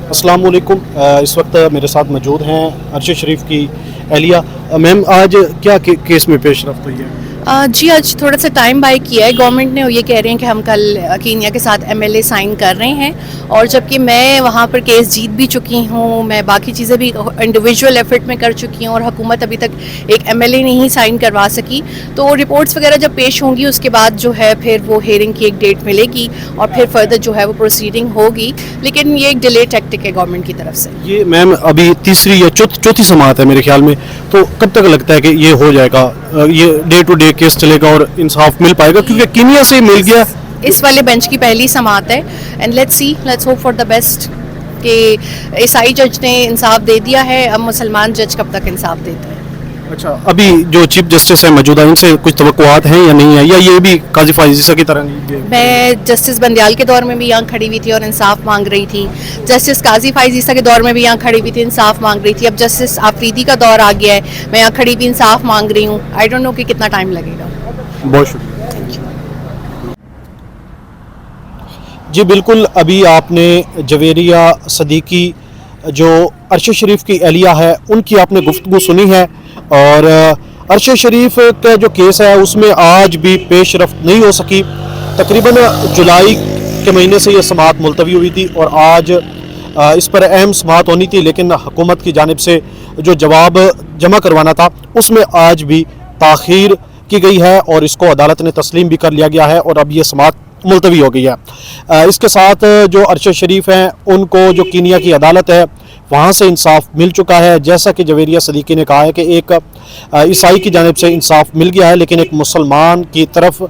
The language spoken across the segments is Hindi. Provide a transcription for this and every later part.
अस्सलाम वालेकुम। इस वक्त मेरे साथ मौजूद हैं अरशद शरीफ की एहलिया। मैम, आज क्या केस में पेशरफ्त हुई है? जी, आज थोड़ा सा टाइम बाय किया है गवर्नमेंट ने। ये कह रहे हैं कि हम कल कीनिया के साथ एमएलए साइन कर रहे हैं, और जबकि मैं वहाँ पर केस जीत भी चुकी हूँ, मैं बाकी चीज़ें भी इंडिविजुअल एफर्ट में कर चुकी हूँ, और हुकूमत अभी तक एक एमएलए नहीं साइन करवा सकी। तो रिपोर्ट्स वगैरह जब पेश होंगी उसके बाद जो है फिर वो हेयरिंग की एक डेट मिलेगी, और फिर फर्दर जो है वो प्रोसीडिंग होगी। लेकिन ये एक डिले टैक्टिक है गवर्नमेंट की तरफ से। ये मैम अभी तीसरी या चौथी समाअत है मेरे ख्याल में, तो कब तक लगता है कि ये हो जाएगा, ये डे टू डे केस चलेगा और इंसाफ मिल पाएगा? क्योंकि कीनिया से मिल गया। इस वाले बेंच की पहली समाअत है, and let's hope for the best कि ईसाई जज ने इंसाफ दे दिया है। अब मुसलमान जज कब तक इंसाफ देते हैं। अच्छा, अभी जो चीफ जस्टिस है मौजूदा, इनसे कुछ तवक्कुआत हैं या नहीं है, या ये भी काजी फाइज़ा की तरह नहीं? मैं जस्टिस बंदियाल के दौर में भी यहाँ खड़ी हुई थी और इंसाफ मांग रही थी। जस्टिस काजी फाइज़ा के दौर में भी यहाँ खड़ी हुई थी, इंसाफ मांग रही थी। अब जस्टिस आफरीदी का दौर आ गया है, मैं यहाँ खड़ी हुई इंसाफ मांग रही हूँ। आई डोंट नो कि कितना टाइम लगेगा। बहुत शुक्रिया जी। बिल्कुल, अभी आपने जवेरिया सदीकी जो अरशद शरीफ की एहलिया है उनकी आपने गुफ्तगू सुनी है, और अरशद शरीफ का जो केस है उसमें आज भी पेशरफ्त नहीं हो सकी। तकरीबन जुलाई के महीने से ये समाअत मुलतवी हुई थी और आज इस पर अहम समाअत होनी थी, लेकिन हुकूमत की जानिब से जो जवाब जमा करवाना था उसमें आज भी ताख़ीर की गई है, और इसको अदालत ने तस्लीम भी कर लिया गया है, और अब ये समाअत मुलतवी हो गई है। इसके साथ जो अरशद शरीफ हैं उनको जो कीनिया की अदालत है वहाँ से इंसाफ मिल चुका है। जैसा कि जवेरिया सदीकी ने कहा है कि एक ईसाई की जानिब से इंसाफ मिल गया है, लेकिन एक मुसलमान की तरफ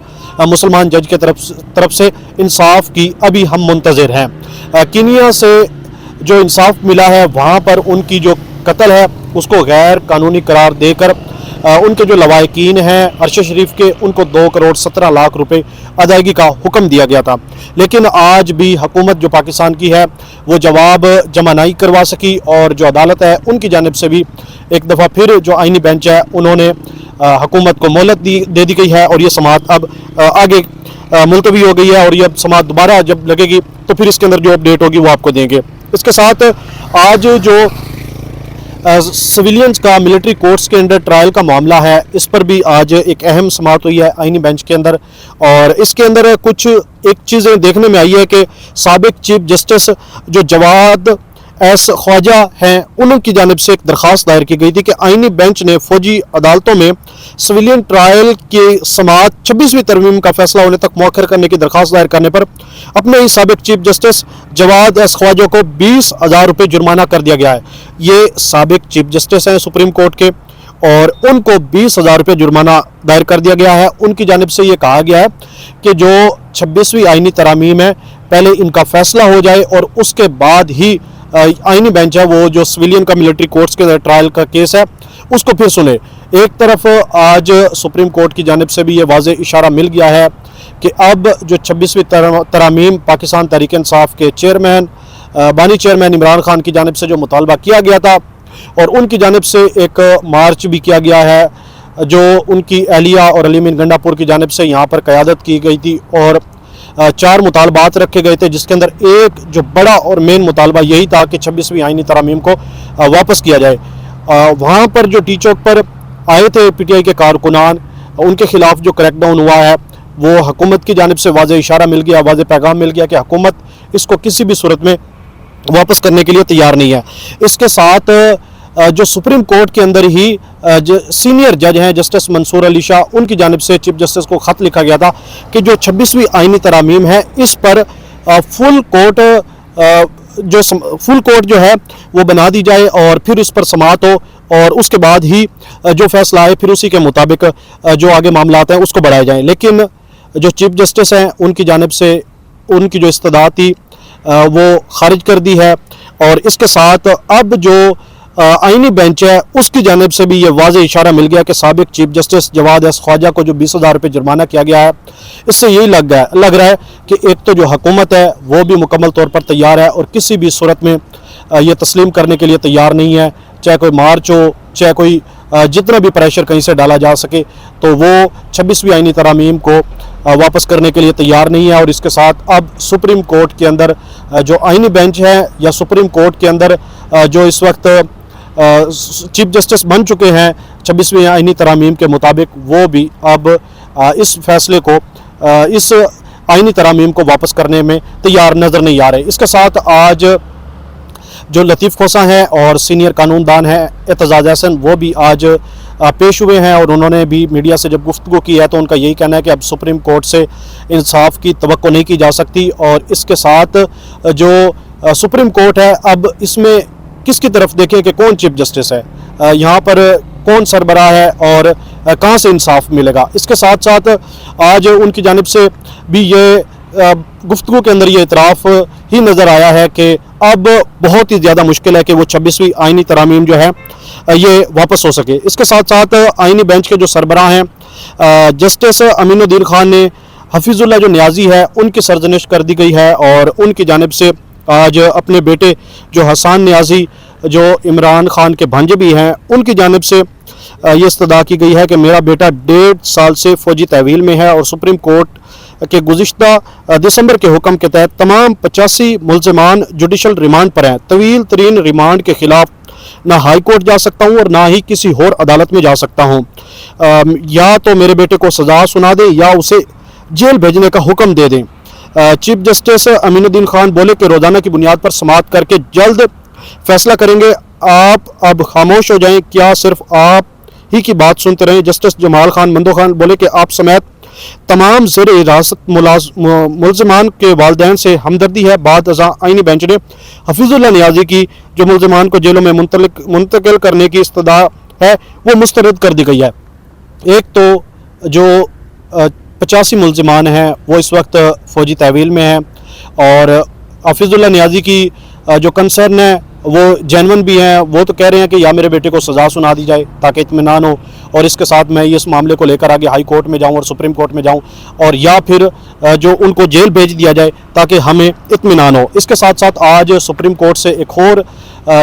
मुसलमान जज के तरफ से इंसाफ की अभी हम मुंतज़िर हैं। कीनिया से जो इंसाफ मिला है वहाँ पर उनकी जो कत्ल है उसको गैर कानूनी करार देकर उनके जो लवाहिकीन हैं अरशद शरीफ के, उनको 2,17,00,000 रुपए अदायगी का हुक्म दिया गया था। लेकिन आज भी हुकूमत जो पाकिस्तान की है वो जवाब जमा नहीं करवा सकी, और जो अदालत है उनकी जानिब से भी एक दफ़ा फिर जो आइनी बेंच है उन्होंने हुकूमत को मोहलत दे दी गई है, और ये समाअत अब आगे मुलतवी हो गई है, और ये समाअत दोबारा जब लगेगी तो फिर इसके अंदर जो अपडेट होगी वो आपको देंगे। इसके साथ आज जो सिविलियंस का मिलिट्री कोर्ट्स के अंदर ट्रायल का मामला है, इस पर भी आज एक अहम समाअत हुई है आईनी बेंच के अंदर, और इसके अंदर कुछ एक चीज़ें देखने में आई है कि साबिक चीफ जस्टिस जो जवाद एस ख्वाजा हैं उनकी जानिब से एक दरख्वास्त दायर की गई थी कि आईनी बेंच ने फौजी अदालतों में सिविलियन ट्रायल की समाअत 26वीं तरमीम का फैसला होने तक मौखर करने की दरख्वास्त दायर करने पर अपने ही साबिक chief justice Jawad S Khawaja को 20,000 रुपये जुर्माना कर दिया गया है। ये साबिक चीफ जस्टिस हैं सुप्रीम कोर्ट के, और उनको 20,000 रुपये जुर्माना दायर कर दिया गया है। उनकी जानिब से ये कहा गया है कि जो 26वीं आईनी तरामीम है पहले इनका फैसला हो जाए, और उसके बाद ही आईनी बेंच है वो जो सिविलियन का मिलिट्री कोर्ट्स के ट्रायल का केस है उसको फिर सुने। एक तरफ आज सुप्रीम कोर्ट की जानिब से भी ये वाज़े इशारा मिल गया है कि अब जो 26वीं तरामीम पाकिस्तान तहरीक इंसाफ के चेयरमैन बानी चेयरमैन इमरान खान की जानिब से जो मुतालबा किया गया था, और उनकी जानिब से एक मार्च भी किया गया है जो उनकी एहलिया और अलीमीन गंडापुर की जानिब से यहाँ पर क़यादत की गई थी, और 4 मुतालबात रखे गए थे, जिसके अंदर एक जो बड़ा और मेन मुतालबा यही था कि 26वीं आईनी तरामीम को वापस किया जाए। वहाँ पर जो टी चौक पर आए थे पीटीआई के कारकुनान, उनके खिलाफ जो क्रैकडाउन हुआ है वो हुकूमत की जानिब से वाज़े इशारा मिल गया, वाज़े पैगाम मिल गया कि हुकूमत इसको किसी भी सूरत में वापस करने के लिए तैयार नहीं है। इसके साथ जो सुप्रीम कोर्ट के अंदर ही जो सीनियर जज हैं जस्टिस मंसूर अली शाह, उनकी जानिब से चीफ जस्टिस को ख़त लिखा गया था कि जो 26वीं आईनी तरामीम है इस पर फुल कोर्ट जो है वो बना दी जाए, और फिर इस पर समाअत हो, और उसके बाद ही जो फैसला आए फिर उसी के मुताबिक जो आगे मामलात हैं उसको बढ़ाए जाएँ। लेकिन जो चीफ जस्टिस हैं उनकी जानिब से उनकी जो इस्तदा थी वो खारिज कर दी है, और इसके साथ अब जो आईनी बेंच है उसकी जानिब से भी ये वाज़े इशारा मिल गया कि साबिक chief justice Jawad S Khawaja को जो 20,000 रुपये जुर्माना किया गया है, इससे यही लग रहा है कि एक तो जो हुकूमत है वो भी मुकम्मल तौर पर तैयार है, और किसी भी सूरत में ये तस्लीम करने के लिए तैयार नहीं है, चाहे कोई मार्च हो, चाहे कोई जितना भी प्रेशर कहीं से डाला जा सके, तो वो 26वीं आईनी तरामीम को वापस करने के लिए तैयार नहीं है। और इसके साथ अब सुप्रीम कोर्ट के अंदर जो आईनी बेंच है या सुप्रीम कोर्ट के अंदर जो इस वक्त चीफ जस्टिस बन चुके हैं 26वीं आईनी तरामीम के मुताबिक, वो भी अब इस फैसले को इस आईनी तरामीम को वापस करने में तैयार नज़र नहीं आ रहे। इसके साथ आज जो लतीफ़ खोसा हैं और सीनियर कानूनदान हैं एतजाज़ हसन, वो भी आज पेश हुए हैं और उन्होंने भी मीडिया से जब गुफ्तगू की है तो उनका यही कहना है कि अब सुप्रीम कोर्ट से इंसाफ की तवक्को नहीं की जा सकती। और इसके साथ जो सुप्रीम कोर्ट है, अब इसमें किसकी तरफ देखें कि कौन चीफ जस्टिस है, यहाँ पर कौन सरबराह है और कहाँ से इंसाफ मिलेगा। इसके साथ साथ आज उनकी जानिब से भी ये गुफ्तगू के अंदर ये इतराफ़ ही नज़र आया है कि अब बहुत ही ज़्यादा मुश्किल है कि वो 26वीं आईनी तरामीम जो है ये वापस हो सके। इसके साथ साथ आईनी बेंच के जो सरबराह हैं जस्टिस अमीनुद्दीन खान ने हफीज़ुल्लाह जो न्याजी है उनकी सरजनिश कर दी गई है और उनकी जानिब से आज अपने बेटे जो हसन न्याजी जो इमरान खान के भांजे भी हैं उनकी जानिब से ये इस्तदा की गई है कि मेरा बेटा 1.5 साल से फ़ौजी तहवील में है और सुप्रीम कोर्ट के गुज़िश्ता दिसंबर के हुक्म के तहत तमाम 85 मुल्ज़िमान जुडिशल रिमांड पर हैं। तवील तरीन रिमांड के ख़िलाफ़ ना हाई कोर्ट जा सकता हूँ और ना ही किसी और अदालत में जा सकता हूँ। या तो मेरे बेटे को सज़ा सुना दें या उसे जेल भेजने का हुक्म दे दें। चीफ जस्टिस अमीनुद्दीन खान बोले कि रोज़ाना की बुनियाद पर समाअत करके जल्द फैसला करेंगे। आप अब खामोश हो जाएं, क्या सिर्फ आप ही की बात सुनते रहें। जस्टिस जमाल खान मंदो खान बोले कि आप समेत तमाम ज़ेर हिरासत मुल्ज़िमान के वालिदैन से हमदर्दी है। बाद अज़ा आईनी बेंच ने हफीज़ुल्लाह न्याजी की जो मुल्ज़िमान को जेलों में मुंतकिल करने की इस्तदा है वो मुस्तरद कर दी गई है। एक तो जो 85 मुल्ज़िमान हैं वो इस वक्त फ़ौजी तहवील में हैं और हफीज़ुल्लाह न्याजी की जो कंसर्न है वो जेनवन भी हैं। वो तो कह रहे हैं कि या मेरे बेटे को सज़ा सुना दी जाए ताकि इत्मीनान हो और इसके साथ मैं इस मामले को लेकर आगे हाई कोर्ट में जाऊं और सुप्रीम कोर्ट में जाऊं, और या फिर जो उनको जेल भेज दिया जाए ताकि हमें इत्मीनान हो। इसके साथ साथ आज सुप्रीम कोर्ट से एक और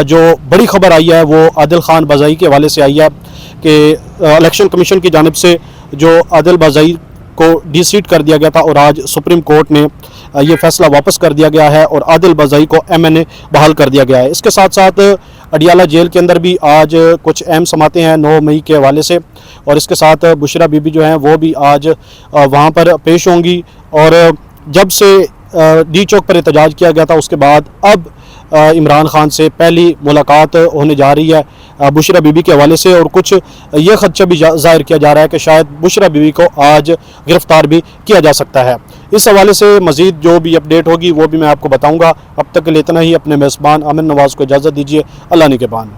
जो बड़ी खबर आई है वो आदिल खान बाज़ाई के हवाले से आई है कि इलेक्शन कमीशन की जानिब से जो आदिल बाज़ाई को डिसीट कर दिया गया था और आज सुप्रीम कोर्ट ने ये फैसला वापस कर दिया गया है और आदिल बाज़ाई को MNA बहाल कर दिया गया है। इसके साथ साथ अडियाला जेल के अंदर भी आज कुछ अहम समातें हैं 9 मई के हवाले से, और इसके साथ बुशरा बीबी जो हैं वो भी आज वहाँ पर पेश होंगी। और जब से डी चौक पर एहतजाज किया गया था उसके बाद अब इमरान खान से पहली मुलाकात होने जा रही है बुशरा बीबी के हवाले से, और कुछ ये खदशा भी जाहिर किया जा रहा है कि शायद बुशरा बीबी को आज गिरफ़्तार भी किया जा सकता है। इस हवाले से मज़ीद जो भी अपडेट होगी वो भी मैं आपको बताऊंगा। अब तक के लिए इतना ही। अपने मेज़बान आमिर नवाज़ को इजाज़त दीजिए। अल्लाह निगहबान।